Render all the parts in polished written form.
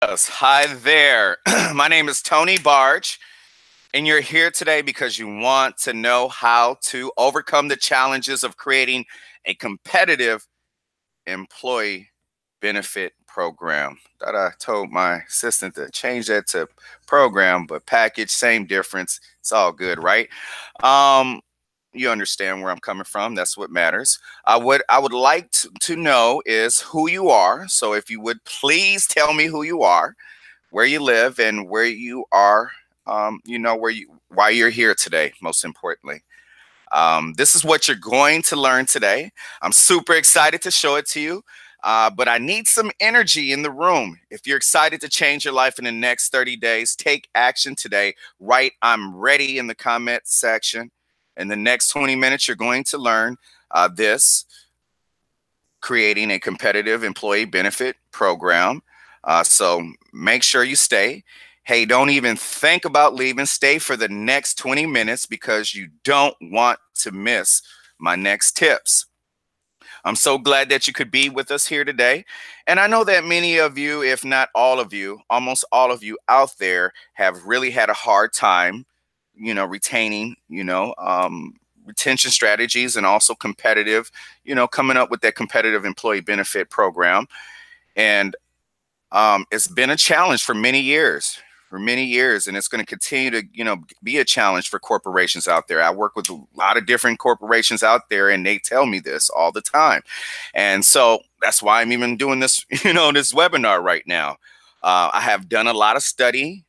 Yes, hi there. My name is Tony Barge, and you're here today because you want to know how to overcome the challenges of creating a competitive employee benefit program. That I told my assistant to change that to program, but package, same difference. It's all good, right? Um, you understand where I'm coming from. That's what matters. What I would like to know is who you are. So if you would please tell me who you are, where you live, and where you are, why you're here today, most importantly. This is what you're going to learn today. I'm super excited to show it to you, but I need some energy in the room. If you're excited to change your life in the next 30 days, take action today. Write "I'm ready" in the comment section. In the next 20 minutes, you're going to learn this creating a competitive employee benefit program. So make sure you stay. Hey, don't even think about leaving. Stay for the next 20 minutes because you don't want to miss my next tips. I'm so glad that you could be with us here today. And I know that many of you, if not all of you, almost all of you out there have really had a hard time, retaining, retention strategies and also competitive, coming up with that competitive employee benefit program. And it's been a challenge for many years, and it's going to continue to, be a challenge for corporations out there. I work with a lot of different corporations out there, and they tell me this all the time. And so that's why I'm even doing this, this webinar right now. I have done a lot of studying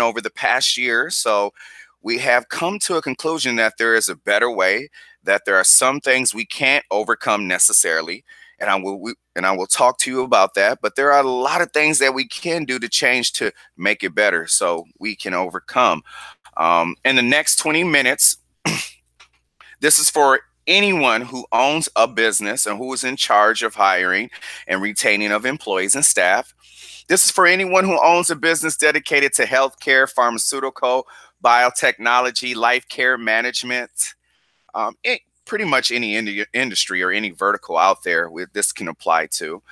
over the past year. So we have come to a conclusion that there is a better way, that there are some things we can't overcome necessarily. And I will talk to you about that. But there are a lot of things that we can do to change to make it better so we can overcome. In the next 20 minutes, this is for anyone who owns a business and who is in charge of hiring and retaining of employees and staff. This is for anyone who owns a business dedicated to healthcare, pharmaceutical, biotechnology, life care management, pretty much any industry or any vertical out there this can apply to.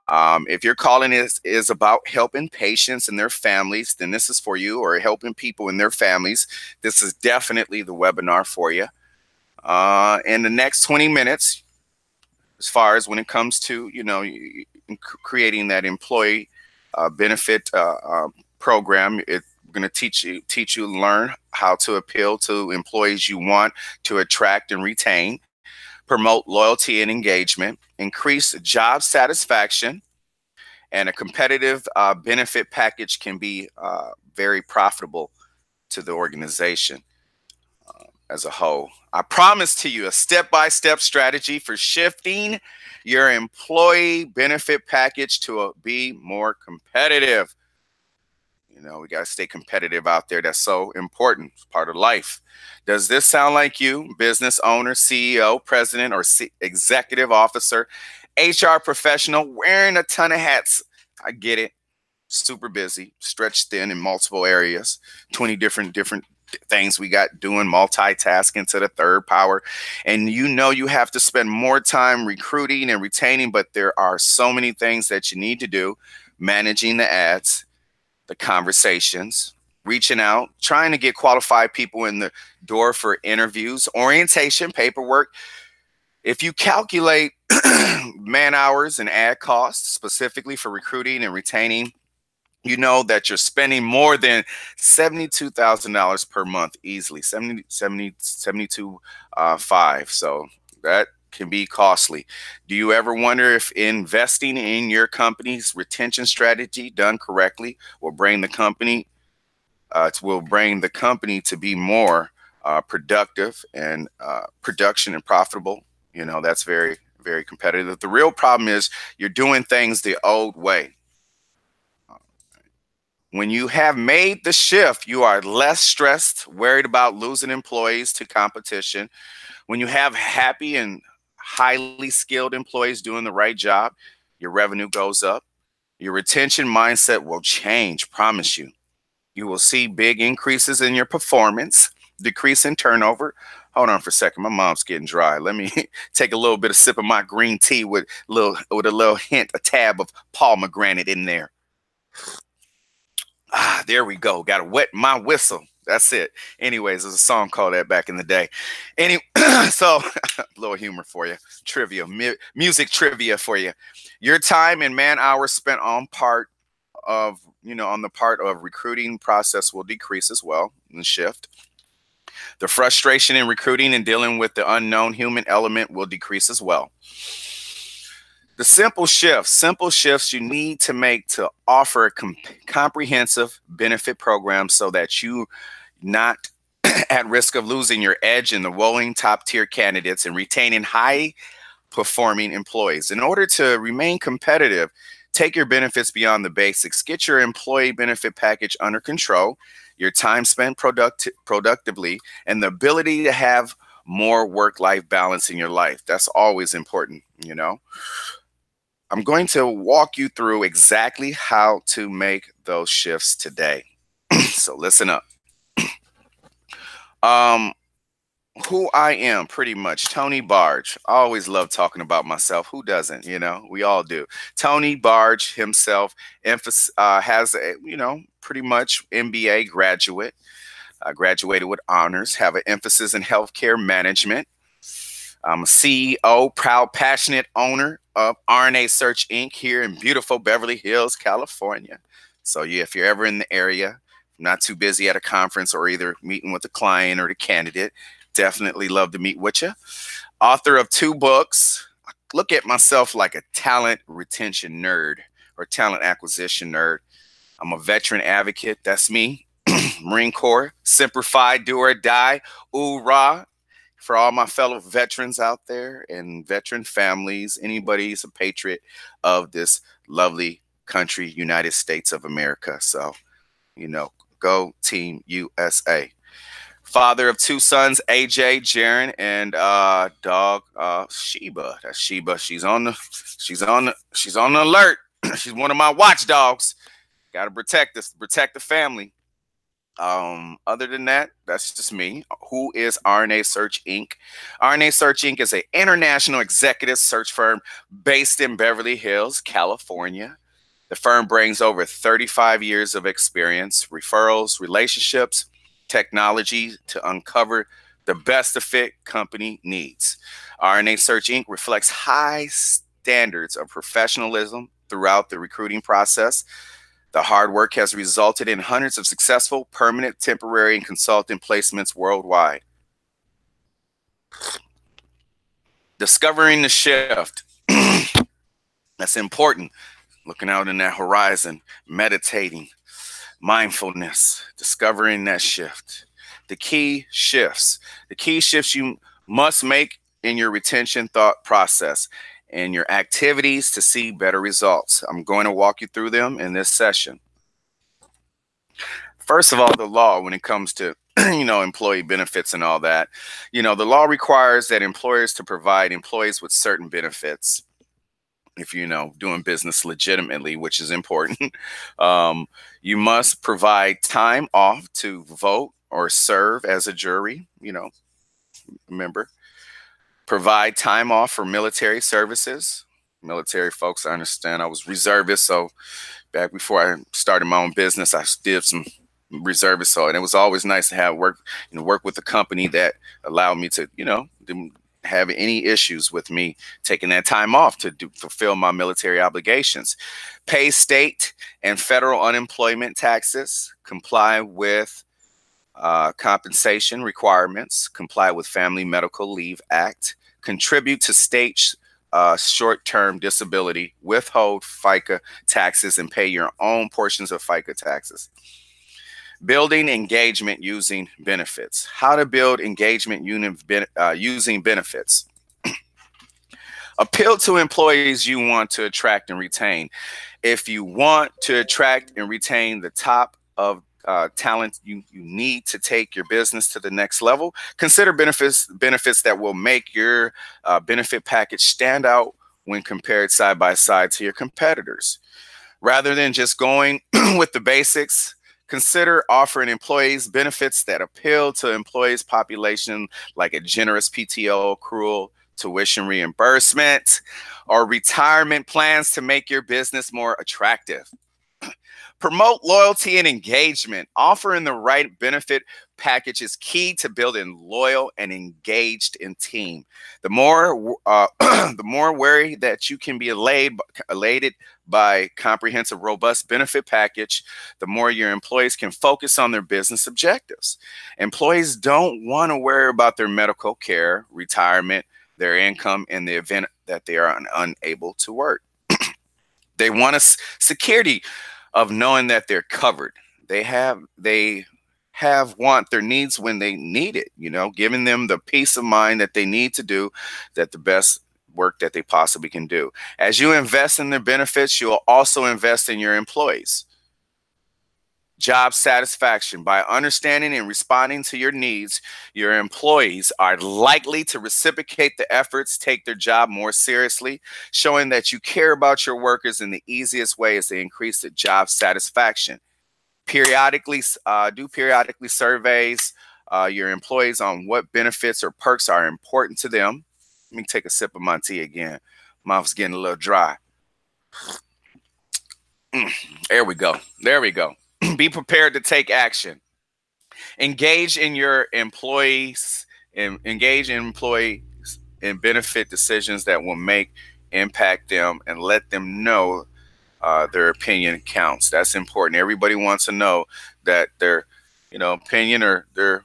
If your calling is about helping patients and their families, then this is for you, or helping people and their families. This is definitely the webinar for you. In the next 20 minutes, as far as when it comes to, creating that employee benefit program, we're going to teach you learn how to appeal to employees you want to attract and retain, promote loyalty and engagement, increase job satisfaction, and a competitive benefit package can be very profitable to the organization as a whole. I promise to you a step-by-step strategy for shifting your employee benefit package to be more competitive. We got to stay competitive out there. That's so important. It's part of life. Does this sound like you? Business owner, CEO, president, or executive officer, HR professional, wearing a ton of hats. I get it. Super busy, stretched thin in multiple areas, 20 different things we got doing, multitasking to the third power. And you have to spend more time recruiting and retaining, but there are so many things that you need to do: managing the ads, the conversations, reaching out, trying to get qualified people in the door for interviews, orientation, paperwork. If you calculate man hours and ad costs specifically for recruiting and retaining, you know that you're spending more than $72,000 per month easily, 72.5. So that can be costly. Do you ever wonder if investing in your company's retention strategy done correctly will bring the company to be more productive and production and profitable? That's very, very competitive. The real problem is you're doing things the old way. When you have made the shift, you are less stressed, worried about losing employees to competition. When you have happy and highly skilled employees doing the right job, your revenue goes up. Your retention mindset will change, promise you. You will see big increases in your performance, decrease in turnover. Hold on for a second. My mom's getting dry. Let me take a little bit of sip of my green tea with a little hint, a tab of pomegranate in there. Ah, there we go. Got to wet my whistle. That's it. Anyways, there's a song called that back in the day. Any so a little humor for you. Trivia, music trivia for you. Your time and man hours spent on on the part of recruiting process will decrease as well and shift. The frustration in recruiting and dealing with the unknown human element will decrease as well. The simple shifts you need to make to offer a comprehensive benefit program so that you not at risk of losing your edge in the rolling top tier candidates and retaining high performing employees. In order to remain competitive, take your benefits beyond the basics. Get your employee benefit package under control, your time spent productively, and the ability to have more work-life balance in your life. That's always important, you know. I'm going to walk you through exactly how to make those shifts today. So listen up. Um, who I am, pretty much Tony Barge. I always love talking about myself. Who doesn't? You know, we all do. Tony Barge himself has a, pretty much MBA graduate. Graduated with honors. Have an emphasis in healthcare management. I'm a CEO, proud, passionate owner of RNA Search Inc. here in beautiful Beverly Hills, California. So yeah, if you're ever in the area, not too busy at a conference or either meeting with the client or the candidate, definitely love to meet with you. Author of 2 books. I look at myself like a talent retention nerd or talent acquisition nerd. I'm a veteran advocate. That's me. Marine Corps, Semper Fi, do or die. Hoorah. For all my fellow veterans out there and veteran families, anybody who's a patriot of this lovely country, United States of America. So, go Team USA. Father of 2 sons, AJ, Jaren, and dog Sheba. That's Sheba. She's on the alert. She's one of my watchdogs. Got to protect us, protect the family. Other than that, that's just me. Who is RNA Search Inc? RNA Search Inc is an international executive search firm based in Beverly Hills, California. The firm brings over 35 years of experience, referrals, relationships, technology to uncover the best a fit company needs. RNA Search Inc reflects high standards of professionalism throughout the recruiting process. The hard work has resulted in hundreds of successful, permanent, temporary, and consultant placements worldwide. Discovering the shift. That's important. Looking out in that horizon, meditating, mindfulness, discovering that shift. The key shifts you must make in your retention thought process and your activities to see better results. I'm going to walk you through them in this session. First of all, the law when it comes to employee benefits and all that. The law requires that employers to provide employees with certain benefits if doing business legitimately, which is important. You must provide time off to vote or serve as a jury, member. Provide time off for military services. Military folks, I understand. I was reservist, so back before I started my own business, I did some reservist. So, and it was always nice to have work with a company that allowed me to, didn't have any issues with me taking that time off to fulfill my military obligations. Pay state and federal unemployment taxes. Comply with compensation requirements. Comply with Family Medical Leave Act. Contribute to state short-term disability. Withhold FICA taxes and pay your own portions of FICA taxes. Building engagement using benefits. How to build engagement using benefits. Appeal to employees you want to attract and retain. If you want to attract and retain the top of talent you need to take your business to the next level, consider benefits that will make your benefit package stand out when compared side by side to your competitors. Rather than just going with the basics, consider offering employees benefits that appeal to employees' population, like a generous PTO accrual, tuition reimbursement, or retirement plans to make your business more attractive. Promote loyalty and engagement. Offering the right benefit package is key to building loyal and engaged in team. The more the more worry that you can be elated by comprehensive, robust benefit package, the more your employees can focus on their business objectives. Employees don't want to worry about their medical care, retirement, their income in the event that they are unable to work. They want a security of knowing that they're covered. They have want their needs when they need it, giving them the peace of mind that they need to do that the best work that they possibly can do. As you invest in their benefits, you'll also invest in your employees. Job satisfaction. By understanding and responding to your needs, your employees are likely to reciprocate the efforts, take their job more seriously, showing that you care about your workers. In the easiest way is to increase the job satisfaction. Periodically surveys your employees on what benefits or perks are important to them. Let me take a sip of my tea again. Mouth's getting a little dry. There we go. There we go. Be prepared to take action. Engage in your employees and engage in employees in benefit decisions that will impact them, and let them know their opinion counts. That's important. Everybody wants to know that their opinion or their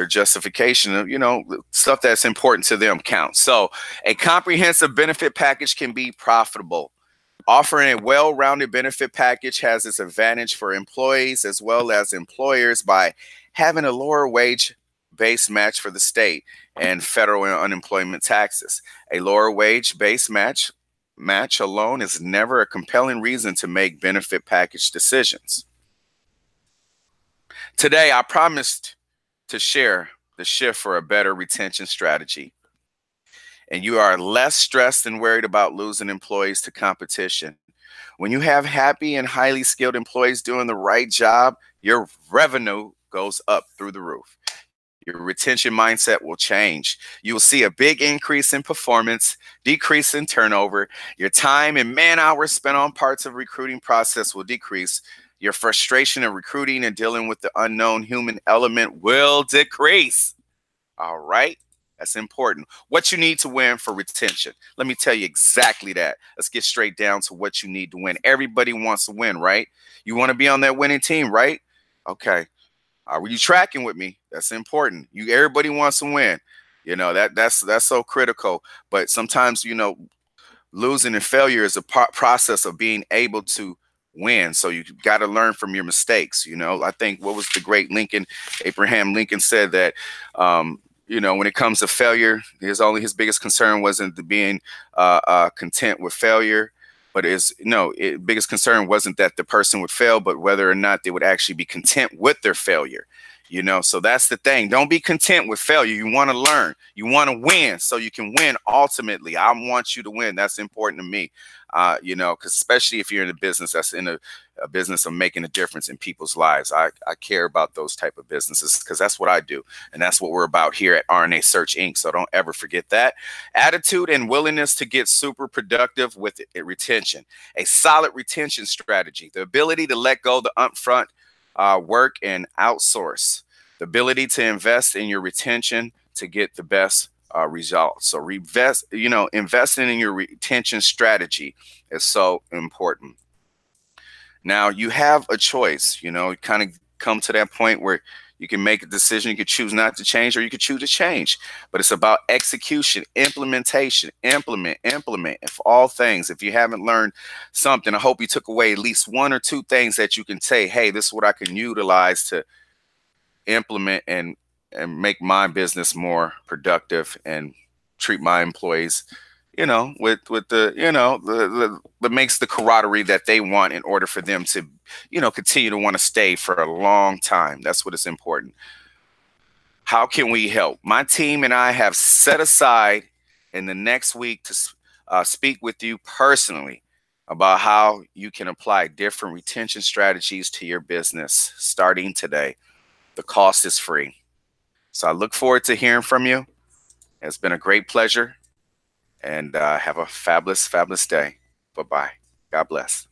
justification of stuff that's important to them counts. So a comprehensive benefit package can be profitable. Offering a well-rounded benefit package has its advantage for employees as well as employers by having a lower wage base match for the state and federal unemployment taxes. A lower wage base match alone is never a compelling reason to make benefit package decisions. Today, I promised to share the shift for a better retention strategy. And you are less stressed and worried about losing employees to competition. When you have happy and highly skilled employees doing the right job, your revenue goes up through the roof. Your retention mindset will change. You will see a big increase in performance, decrease in turnover. Your time and man hours spent on parts of recruiting process will decrease. Your frustration of recruiting and dealing with the unknown human element will decrease. All right. That's important. What you need to win for retention. Let me tell you exactly that. Let's get straight down to what you need to win. Everybody wants to win, right? You want to be on that winning team, right? Okay. Are you tracking with me? That's important. Everybody wants to win. That's so critical. But sometimes, losing and failure is a process of being able to win. So you got to learn from your mistakes. I think what was the great Abraham Lincoln said that, when it comes to failure, his biggest concern wasn't being content with failure, but biggest concern wasn't that the person would fail, but whether or not they would actually be content with their failure. So that's the thing. Don't be content with failure. You want to learn. You want to win so you can win ultimately. I want you to win. That's important to me, because especially if you're in a business that's in a business of making a difference in people's lives. I care about those type of businesses because that's what I do. And that's what we're about here at RNA Search Inc. So don't ever forget that. Attitude and willingness to get super productive with retention. A solid retention strategy. The ability to let go the upfront work and outsource. The ability to invest in your retention to get the best results. So investing in your retention strategy is so important. Now you have a choice, kind of come to that point where you can make a decision. You could choose not to change, or you could choose to change. But it's about execution, implementation, implement. If all things, if you haven't learned something, I hope you took away at least one or two things that you can say, hey, this is what I can utilize to implement and make my business more productive and treat my employees with the that makes the camaraderie that they want in order for them to, continue to want to stay for a long time. That's what is important. How can we help? My team and I have set aside in the next week to speak with you personally about how you can apply different retention strategies to your business starting today. The cost is free. So I look forward to hearing from you. It's been a great pleasure. And have a fabulous, fabulous day. Bye-bye. God bless.